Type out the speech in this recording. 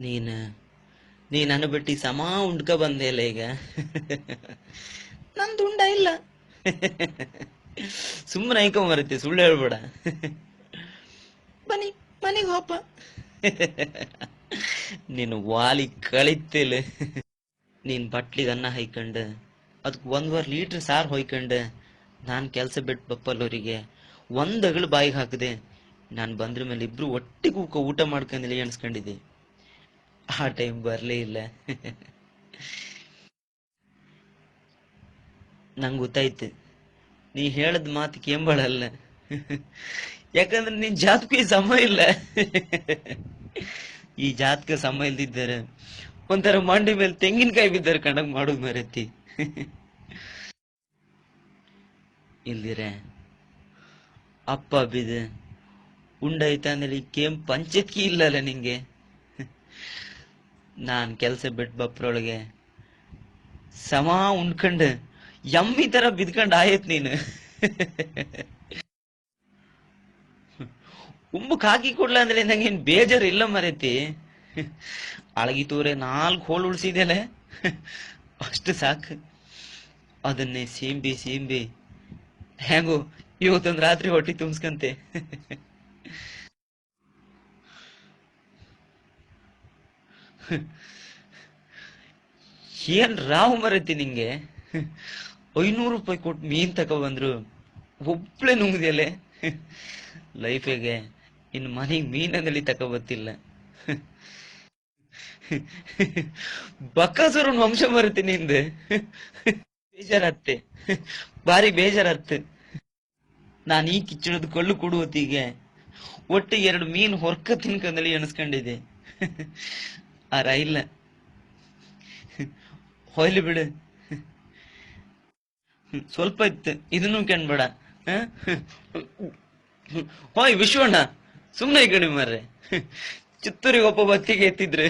ನೀನ್ ನೀ ನನ್ನ ಬಿಟ್ಟು ಸಮ ಉಂಡ್ಕ ಬಂದೆಲ್ಲ ಈಗ. ನಂದು ಉಂಡ ಇಲ್ಲ. ಸುಮ್ಮನೆ ಐಕೊಂಬರತ್ತೆ, ಸುಳ್ಳು ಹೇಳ್ಬೇಡ. ಬನ್ನಿ ಮನೆಗೆ ಹೋಪ. ನೀನು ವಾಲಿ ಕಳಿತಿಲ್ಲ. ನೀನ್ ಬಟ್ಲಿಗೆ ಅನ್ನ ಹೈಕಂಡು ಅದಕ್ಕೆ 1.5 ಲೀಟರ್ ಸಾರು ಹೊಯ್ಕಂಡು ನಾನು ಕೆಲಸ ಬಿಟ್ಟು ಬಪ್ಪಲ್ಲವರಿಗೆ ಒಂದಗಳು ಬಾಯಿಗೆ ಹಾಕದೆ ನಾನು ಬಂದ್ರ ಮೇಲೆ ಇಬ್ರು ಒಟ್ಟಿಗೆ ಊಟ ಮಾಡ್ಕೊಂಡಿಲ್ಲ ಎಣಿಸ್ಕೊಂಡಿದ್ದೆ. ಆ ಟೈಮ್ ಬರಲೇ ಇಲ್ಲ. ನಂಗೆ ಗೊತ್ತಾಯ್ತು ನೀ ಹೇಳದ್ ಮಾತು ಕೇಂಬಳಲ್ಲ. ಯಾಕಂದ್ರೆ ನಿನ್ ಜಾತಕ ಸಮ ಇಲ್ಲ. ಈ ಜಾತಕ ಸಮ ಇಲ್ದಿದ್ದಾರೆ ಒಂಥರ ಮಂಡಿ ಮೇಲೆ ತೆಂಗಿನಕಾಯಿ ಬಿದ್ದಾರೆ ಕಂಡಂಗ್ ಮಾಡೋದು ಮರತಿ. ಇಲ್ದಿರ ಅಪ್ಪ ಬಿದ ಉಂಡಾಯ್ತ ಅಂದ್ರೆ ಕೇಮ್ ಪಂಚತ್ಕಿ ಇಲ್ಲಲ್ಲ ನಿಂಗೆ. ನಾನ್ ಕೆಲ್ಸ ಬಿಟ್ಟು ಬಪ್ರೊಳಗೆ ಸಮ ಉಂಡ್ಕಂಡ್ ಯಮ್ಮಿ ತರ ಬಿದ್ಕಂಡ್ ಆಯತ್ ನೀನು. ಉಂಬಕ್ ಹಾಕಿ ಕೊಡ್ಲ ಅಂದ್ರೆ ನಂಗೇನ್ ಬೇಜಾರು ಇಲ್ಲ ಮರೈತಿ. ಅಳಗಿ ತೂರೆ 4 ಹೋಳು ಉಳ್ಸಿದ್ಯಲ್ಲ, ಅಷ್ಟು ಸಾಕು. ಅದನ್ನೇ ಸೀಂಬಿ ಸೀಂಬಿ ಹೆಂಗೋ ಇವತ್ತೊಂದ್ ರಾತ್ರಿ ಹೊಟ್ಟಿ ತುಂಬಿಸ್ಕಂತೆ. ಏನ್ ರಾವ್ ಮರೈತಿ ನಿಂಗೆ. 500 ರೂಪಾಯಿ ಕೊಟ್ಟು ಮೀನ್ ತಕೊ ಬಂದ್ರು ಒಬ್ಳೆ ನುಂಗ್ದಿಯಲೆ. ಲೈಫಿಗೆ ಇನ್ ಮನೆಗ್ ಮೀನಲ್ಲಿ ತಕೊ ಬತ್ತಿಲ್ಲ. ಬಕ್ಕಾಸುರನ್ ವಂಶ ಮರತಿ ನಿಂದ. ಬೇಜಾರತ್ತೆ, ಭಾರಿ ಬೇಜಾರತ್ತೆ. ನಾನು ಈ ಕಿಚ್ಚಳದ ಕೊಳ್ಳು ಕೊಡುವತ್ತಿಗೆ ಒಟ್ಟು 2 ಮೀನ್ ಹೊರ್ಕ ತಿನ್ಕಂದಲ್ಲಿ ಎಣಿಸ್ಕೊಂಡಿದ್ದೆ. ಆರ ಇಲ್ಲ, ಹೊಯ್ಲಿ ಬಿಡು. ಸ್ವಲ್ಪ ಇತ್ತು, ಇದನ್ನು ಕೆಣ್ಬೇಡ. ಹೋಯ್ ವಿಶ್ವಣ್ಣ, ಸುಮ್ನೆ ಈ ಕಡೆ ಮಾರ್ರೆ. ಚಿತ್ತೂರಿಗೆ ಒಬ್ಬ ಬತ್ತಿಗೆ ಎತ್ತಿದ್ರೆ